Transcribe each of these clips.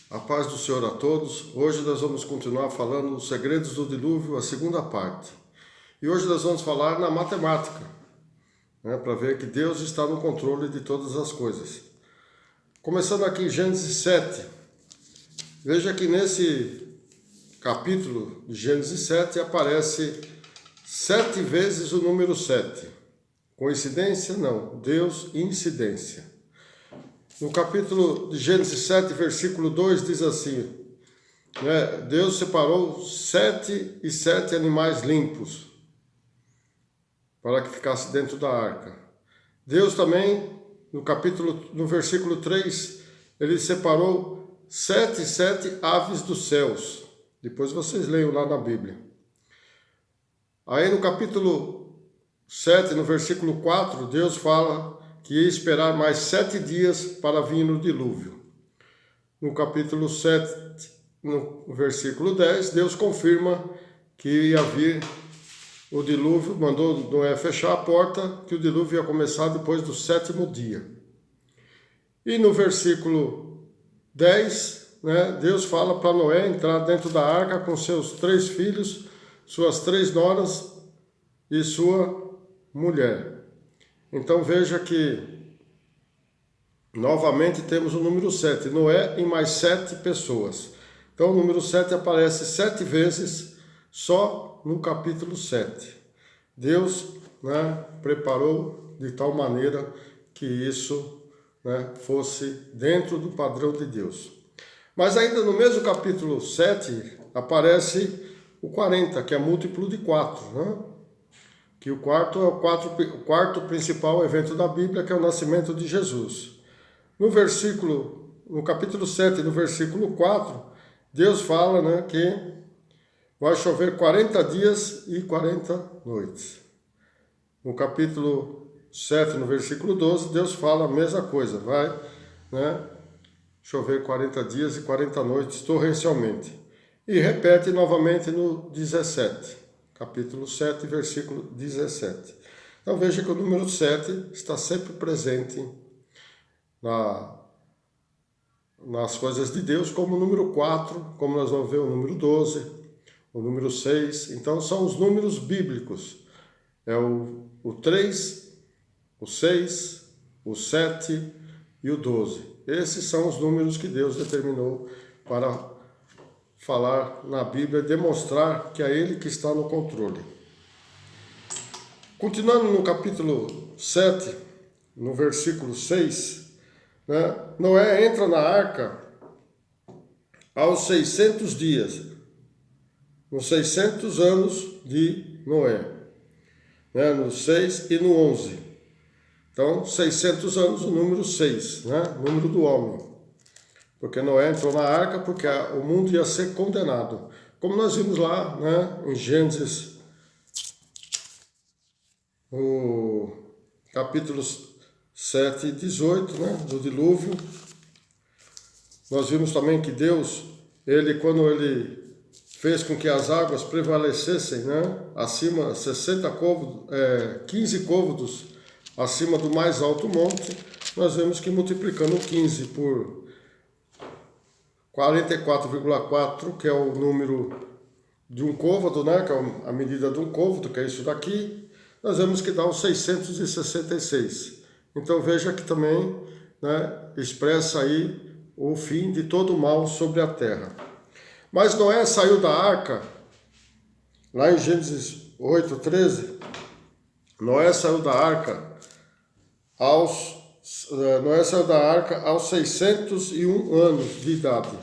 A paz do Senhor a todos. Hoje nós vamos continuar falando dos segredos do dilúvio, a segunda parte. E hoje nós vamos falar na matemática, para ver que Deus está no controle de todas as coisas. Começando aqui em Gênesis 7. Veja que nesse capítulo de Gênesis 7 aparece 7 vezes o número 7. Coincidência? Não. Deus, incidência. No capítulo de Gênesis 7, versículo 2, diz assim, Deus separou 7 e 7 animais limpos para que ficasse dentro da arca. Deus também, no versículo 3, ele separou 7 e 7 aves dos céus. Depois vocês leiam lá na Bíblia. Aí no capítulo 7, no versículo 4, Deus fala que ia esperar mais 7 dias para vir no dilúvio. No capítulo 7, no versículo 10, Deus confirma que ia vir o dilúvio, mandou Noé fechar a porta, que o dilúvio ia começar depois do 7º dia. E no versículo 10, Deus fala para Noé entrar dentro da arca com seus 3 filhos, suas 3 noras e sua mulher. Então veja que novamente temos o número 7, Noé e mais 7 pessoas. Então o número 7 aparece 7 vezes só no capítulo 7. Deus preparou de tal maneira que isso fosse dentro do padrão de Deus. Mas ainda no mesmo capítulo 7 aparece o 40, que é múltiplo de 4, que o quarto é o quarto principal evento da Bíblia, que é o nascimento de Jesus. No capítulo 7, no versículo 4, Deus fala que vai chover 40 dias e 40 noites. No capítulo 7, no versículo 12, Deus fala a mesma coisa, vai chover 40 dias e 40 noites torrencialmente. E repete novamente no 17. Capítulo 7, versículo 17. Então veja que o número 7 está sempre presente nas coisas de Deus, como o número 4, como nós vamos ver o número 12, o número 6. Então são os números bíblicos. É o 3, o 6, o 7 e o 12. Esses são os números que Deus determinou para falar na Bíblia, demonstrar que é Ele que está no controle. Continuando no capítulo 7, no versículo 6, Noé entra na arca aos 600 dias, nos 600 anos de Noé, no 6 e no 11. Então, 600 anos, o número 6, número do homem. Porque Noé entrou na arca porque o mundo ia ser condenado. Como nós vimos lá em Gênesis, no capítulo 7 e 18, do dilúvio, nós vimos também que Deus, quando ele fez com que as águas prevalecessem acima, 15 côvados acima do mais alto monte, nós vemos que multiplicando 15 por 44,4, que é o número de um côvado, que é a medida de um côvado, que é isso daqui, nós vemos que dá os 666. Então veja que também expressa aí o fim de todo o mal sobre a terra. Mas Noé saiu da arca, lá em Gênesis 8:13, Noé saiu da arca aos 601 anos de idade.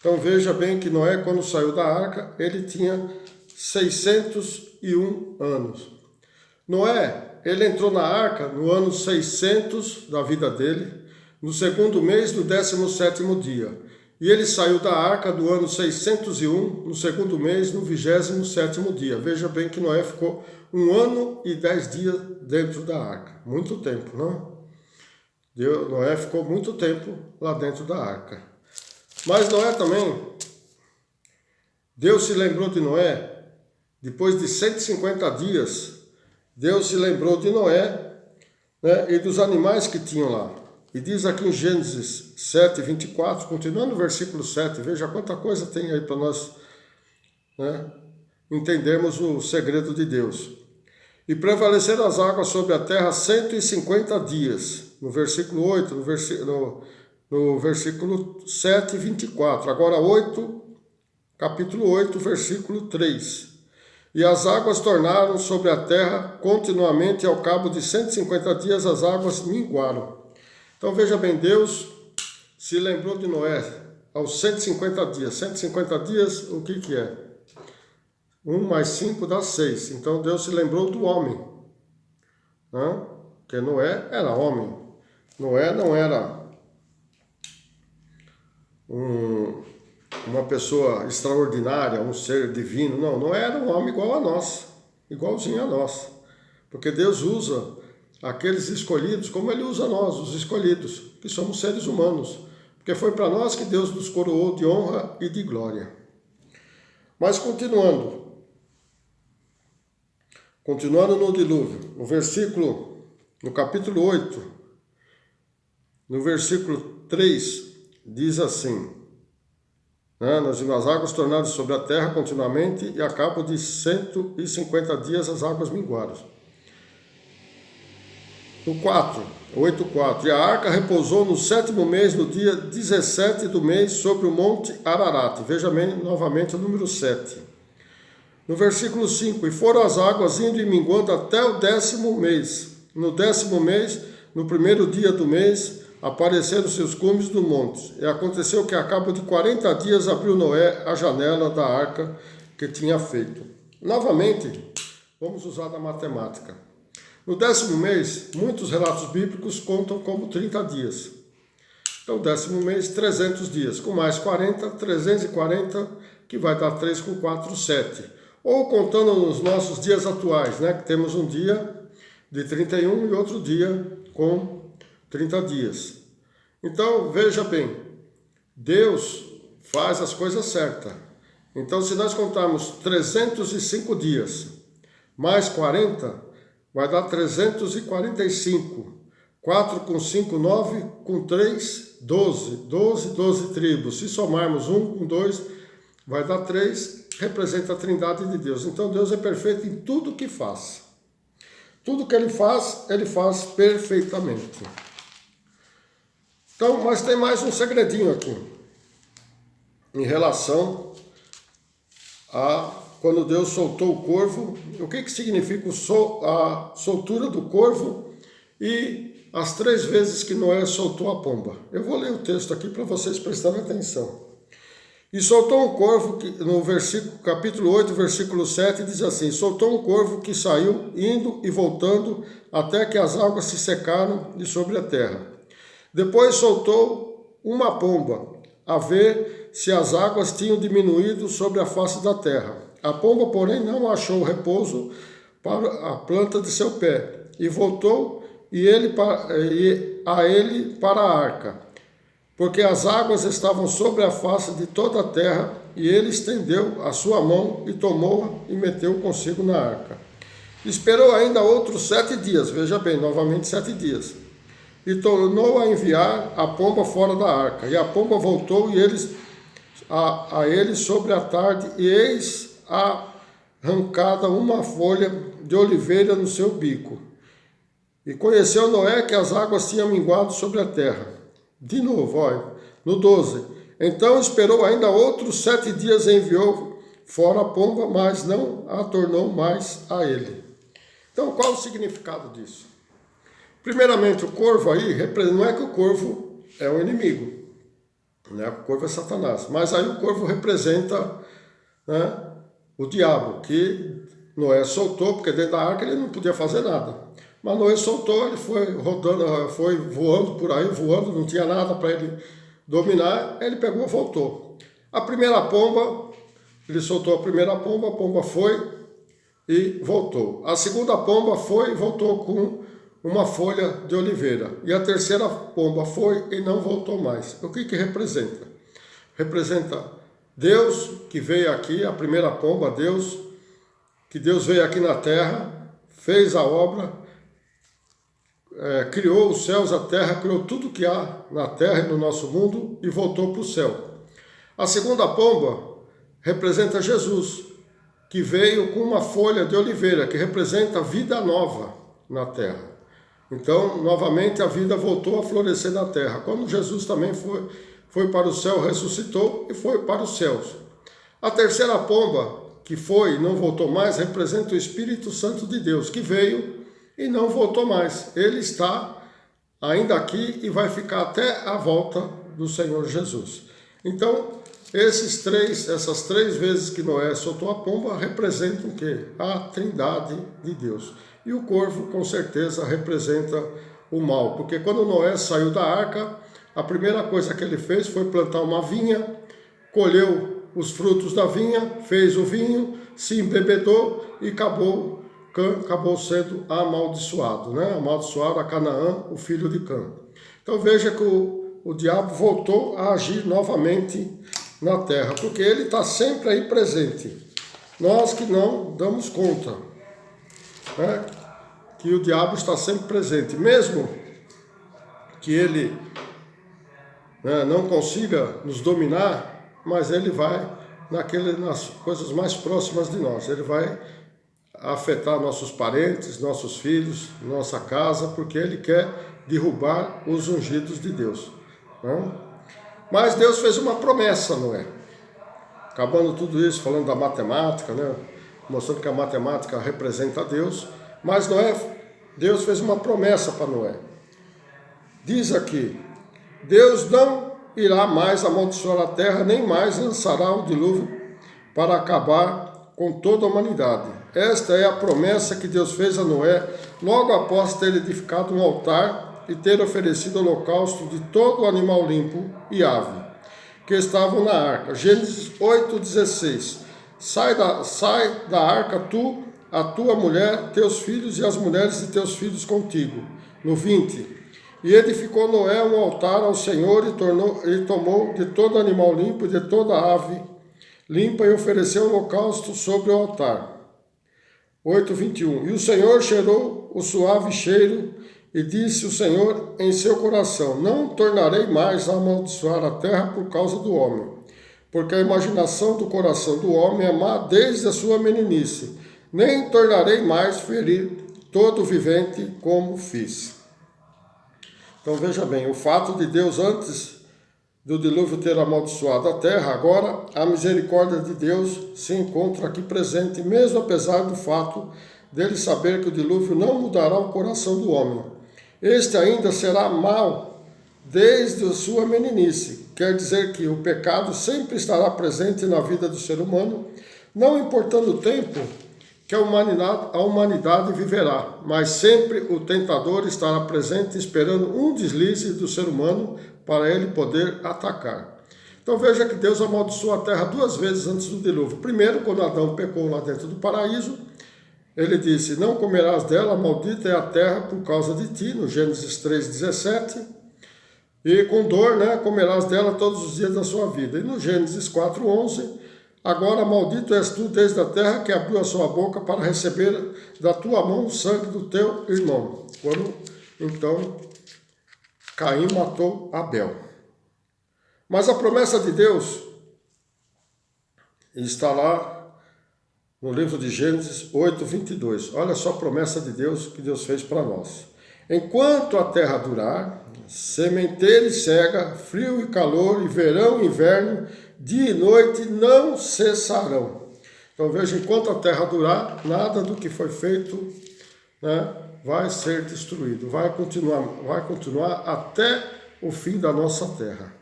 Então veja bem que Noé, quando saiu da arca, ele tinha 601 anos. Noé, ele entrou na arca no ano 600 da vida dele, no 2º mês do 17º dia. E ele saiu da arca do ano 601, no 2º mês, no 27º dia. Veja bem que Noé ficou 1 ano e 10 dias dentro da arca. Muito tempo, Noé ficou muito tempo lá dentro da arca. Mas Noé também, Deus se lembrou de Noé, depois de 150 dias, Deus se lembrou de Noé e dos animais que tinham lá. E diz aqui em Gênesis 7, 24, continuando no versículo 7, veja quanta coisa tem aí para nós, né, entendermos o segredo de Deus. E prevaleceram as águas sobre a terra 150 dias, no versículo 8, no versículo 7, 24. Agora 8, capítulo 8, versículo 3. E as águas tornaram sobre a terra continuamente, e ao cabo de 150 dias as águas minguaram. Então veja bem, Deus se lembrou de Noé aos 150 dias. 150 dias, o que é? 1 mais 5 dá 6. Então Deus se lembrou do homem. Né? Porque Noé era homem. Noé não era uma pessoa extraordinária, um ser divino. Não, Noé era um homem igual a nós. Igualzinho a nós. Porque Deus usa aqueles escolhidos como Ele usa nós, os escolhidos, que somos seres humanos. Porque foi para nós que Deus nos coroou de honra e de glória. Mas continuando no dilúvio, no capítulo 8, no versículo 3, diz assim, né, as águas tornaram sobre a terra continuamente, e a cabo de 150 dias as águas minguaram. No 8:4, e a arca repousou no 7º mês, no dia 17 do mês, sobre o monte Ararat. Veja bem, novamente o número 7. No versículo 5, e foram as águas indo e minguando até o 10º mês. No 10º mês, no primeiro dia do mês, apareceram seus cumes no monte. E aconteceu que, a cabo de 40 dias, abriu Noé a janela da arca que tinha feito. Novamente, vamos usar a matemática. No 10º mês, muitos relatos bíblicos contam como 30 dias. Então, 10º mês, 300 dias. Com mais 40, 340, que vai dar 3 com 4, 7. Ou contando nos nossos dias atuais, né? Que temos um dia de 31 e outro dia com 30 dias. Então, veja bem, Deus faz as coisas certas. Então, se nós contarmos 305 dias mais 40, vai dar 345. 4 com 5, 9, com 3, 12. 12 tribos. Se somarmos 1 com 2, vai dar 3, representa a trindade de Deus. Então Deus é perfeito em tudo que faz. Tudo que Ele faz perfeitamente. Então, mas tem mais um segredinho aqui. Em relação a quando Deus soltou o corvo, o que significa a soltura do corvo e as 3 vezes que Noé soltou a pomba. Eu vou ler o texto aqui para vocês prestarem atenção. E soltou um corvo, no capítulo 8, versículo 7, diz assim, soltou um corvo que saiu, indo e voltando, até que as águas se secaram de sobre a terra. Depois soltou uma pomba, a ver se as águas tinham diminuído sobre a face da terra. A pomba, porém, não achou repouso para a planta de seu pé, e voltou a ele para a arca, porque as águas estavam sobre a face de toda a terra, e ele estendeu a sua mão e tomou-a e meteu consigo na arca. Esperou ainda outros 7 dias, veja bem, novamente 7 dias, e tornou a enviar a pomba fora da arca. E a pomba voltou e a ele sobre a tarde, e eis arrancada uma folha de oliveira no seu bico. E conheceu Noé que as águas tinham minguado sobre a terra. De novo, olha, no 12. Então esperou ainda outros 7 dias e enviou fora a pomba, mas não a tornou mais a ele. Então, qual o significado disso? Primeiramente, o corvo aí, não é que o corvo é um inimigo, né? O corvo é Satanás, mas aí o corvo representa, né, o diabo, que Noé soltou, porque dentro da arca ele não podia fazer nada. Mas Noé soltou, ele foi rodando, foi voando por aí, não tinha nada para ele dominar, ele pegou e voltou. A primeira pomba, ele soltou a primeira pomba, a pomba foi e voltou. A segunda pomba foi e voltou com uma folha de oliveira. E a terceira pomba foi e não voltou mais. O que representa? Representa Deus que veio aqui, a primeira pomba, que Deus veio aqui na terra, fez a obra, criou os céus, a terra, criou tudo que há na terra e no nosso mundo e voltou para o céu. A segunda pomba representa Jesus, que veio com uma folha de oliveira, que representa vida nova na terra. Então, novamente, a vida voltou a florescer na terra. Quando Jesus também foi para o céu, ressuscitou e foi para os céus. A terceira pomba, que foi e não voltou mais, representa o Espírito Santo de Deus, que veio e não voltou mais. Ele está ainda aqui e vai ficar até a volta do Senhor Jesus. Então, essas três vezes que Noé soltou a pomba representam o quê? A Trindade de Deus. E o corvo, com certeza, representa o mal, porque quando Noé saiu da arca, a primeira coisa que ele fez foi plantar uma vinha, colheu os frutos da vinha, fez o vinho, se embebedou e acabou sendo amaldiçoado, né? Amaldiçoado a Canaã, o filho de Cã. Então veja que o diabo voltou a agir novamente na terra, porque ele está sempre aí presente. Nós que não damos conta, né? Que o diabo está sempre presente, mesmo que ele, né, não consiga nos dominar, mas ele vai nas coisas mais próximas de nós. Ele vai afetar nossos parentes, nossos filhos, nossa casa, porque ele quer derrubar os ungidos de Deus, né? Mas Deus fez uma promessa, Noé. Acabando tudo isso, falando da matemática, né? Mostrando que a matemática representa Deus. Mas Deus fez uma promessa para Noé. Diz aqui: Deus não irá mais amaldiçoar a terra, nem mais lançará o dilúvio para acabar com toda a humanidade. Esta é a promessa que Deus fez a Noé logo após ter edificado um altar e ter oferecido holocausto de todo animal limpo e ave que estavam na arca. Gênesis 8,16. Sai da arca tu, a tua mulher, teus filhos e as mulheres de teus filhos contigo. No 20. E edificou Noé um altar ao Senhor e tomou de todo animal limpo e de toda ave limpa e ofereceu holocausto sobre o altar. 8:21. E o Senhor cheirou o suave cheiro e disse o Senhor em seu coração: não tornarei mais a amaldiçoar a terra por causa do homem, porque a imaginação do coração do homem é má desde a sua meninice, nem tornarei mais ferir todo vivente como fiz. Então veja bem, o fato de Deus antes do dilúvio ter amaldiçoado a terra, agora a misericórdia de Deus se encontra aqui presente, mesmo apesar do fato dele saber que o dilúvio não mudará o coração do homem. Este ainda será mau desde a sua meninice. Quer dizer que o pecado sempre estará presente na vida do ser humano, não importando o tempo que a humanidade viverá, mas sempre o tentador estará presente esperando um deslize do ser humano para ele poder atacar. Então veja que Deus amaldiçoou a terra duas vezes antes do dilúvio. Primeiro, quando Adão pecou lá dentro do paraíso, ele disse: não comerás dela, maldita é a terra por causa de ti, no Gênesis 3,17. E com dor, né, comerás dela todos os dias da sua vida. E no Gênesis 4,11, agora maldito és tu desde a terra que abriu a sua boca para receber da tua mão o sangue do teu irmão. Quando, então, Caim matou Abel. Mas a promessa de Deus está lá no livro de Gênesis 8:22. Olha só a promessa de Deus que Deus fez para nós. Enquanto a terra durar, sementeira e cega, frio e calor, e verão e inverno, dia e noite não cessarão. Então veja, enquanto a terra durar, nada do que foi feito, né, vai ser destruído. Vai continuar até o fim da nossa terra.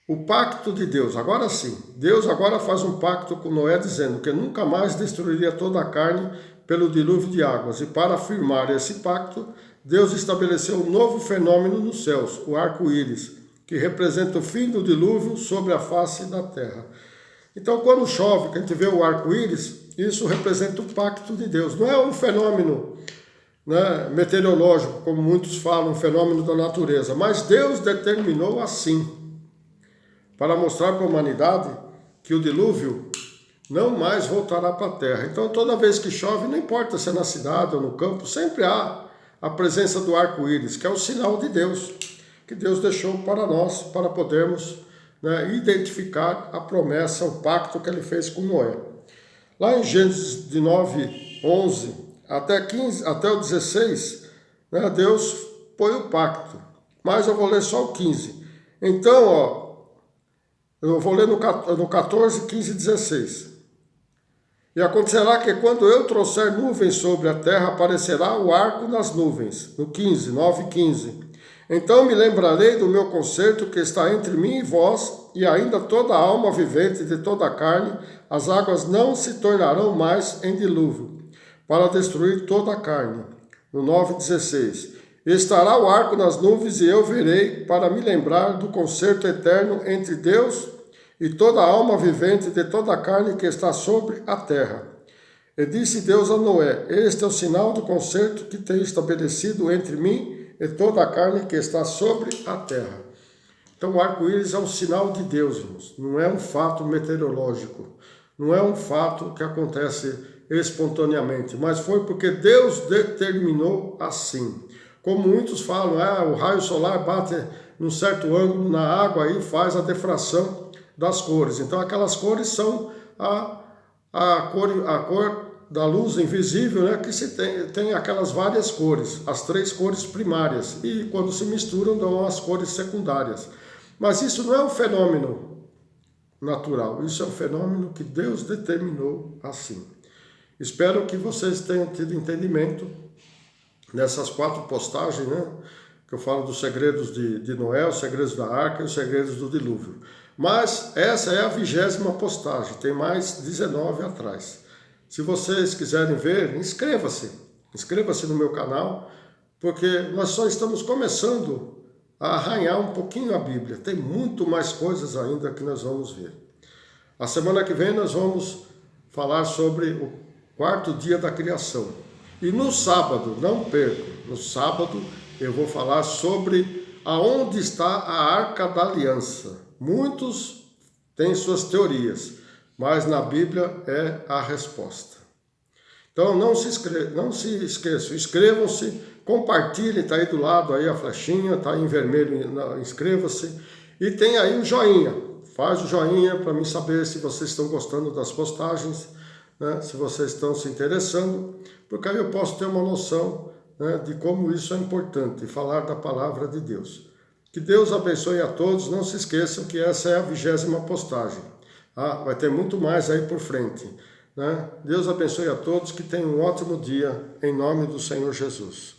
O pacto de Deus, agora sim, Deus agora faz um pacto com Noé dizendo que nunca mais destruiria toda a carne pelo dilúvio de águas. E para afirmar esse pacto, Deus estabeleceu um novo fenômeno nos céus, o arco-íris, que representa o fim do dilúvio sobre a face da terra. Então, quando chove, que a gente vê o arco-íris, isso representa o pacto de Deus. Não é um fenômeno, né, meteorológico, como muitos falam, um fenômeno da natureza, mas Deus determinou assim, para mostrar para a humanidade que o dilúvio não mais voltará para a terra. Então, toda vez que chove, não importa se é na cidade ou no campo, sempre há a presença do arco-íris, que é o sinal de Deus, que Deus deixou para nós, para podermos, né, identificar a promessa, o pacto que ele fez com Noé. Lá em Gênesis de 9, 11 até o 16, né, Deus põe o pacto. Mas eu vou ler só o 15. Então, eu vou ler no 14, 15 e 16. E acontecerá que quando eu trouxer nuvens sobre a terra, aparecerá o arco nas nuvens. No 15, 9 e 15. Então me lembrarei do meu concerto que está entre mim e vós, e ainda toda a alma vivente de toda a carne, as águas não se tornarão mais em dilúvio, para destruir toda a carne. No 9, 16. Estará o arco nas nuvens, e eu verei, para me lembrar do concerto eterno entre Deus e toda a alma vivente de toda a carne que está sobre a terra. E disse Deus a Noé: este é o sinal do concerto que tenho estabelecido entre mim e toda a carne que está sobre a terra. Então o arco-íris é um sinal de Deus, irmãos. Não é um fato meteorológico, não é um fato que acontece espontaneamente, mas foi porque Deus determinou assim. Como muitos falam, o raio solar bate num certo ângulo na água e faz a difração das cores. Então aquelas cores são a cor da luz invisível, né, que se tem aquelas várias cores, as 3 cores primárias, e quando se misturam dão as cores secundárias. Mas isso não é um fenômeno natural, isso é um fenômeno que Deus determinou assim. Espero que vocês tenham tido entendimento nessas 4 postagens, né, que eu falo dos segredos de Noé, os segredos da arca e os segredos do dilúvio. Mas essa é a 20ª postagem, tem mais 19 atrás. Se vocês quiserem ver, inscreva-se no meu canal, porque nós só estamos começando a arranhar um pouquinho a Bíblia. Tem muito mais coisas ainda que nós vamos ver. A semana que vem nós vamos falar sobre o 4º dia da criação. E no sábado, não perca, no sábado eu vou falar sobre aonde está a Arca da Aliança. Muitos têm suas teorias, mas na Bíblia é a resposta. Então não se esqueçam, inscrevam-se, compartilhem, está aí do lado aí a flechinha, está aí em vermelho, inscreva-se. E tem aí o joinha, faz o joinha para mim saber se vocês estão gostando das postagens, né, se vocês estão se interessando, porque aí eu posso ter uma noção, né, de como isso é importante, falar da palavra de Deus. Que Deus abençoe a todos, não se esqueçam que essa é a 20ª postagem. Vai ter muito mais aí por frente, né? Deus abençoe a todos, que tenham um ótimo dia, em nome do Senhor Jesus.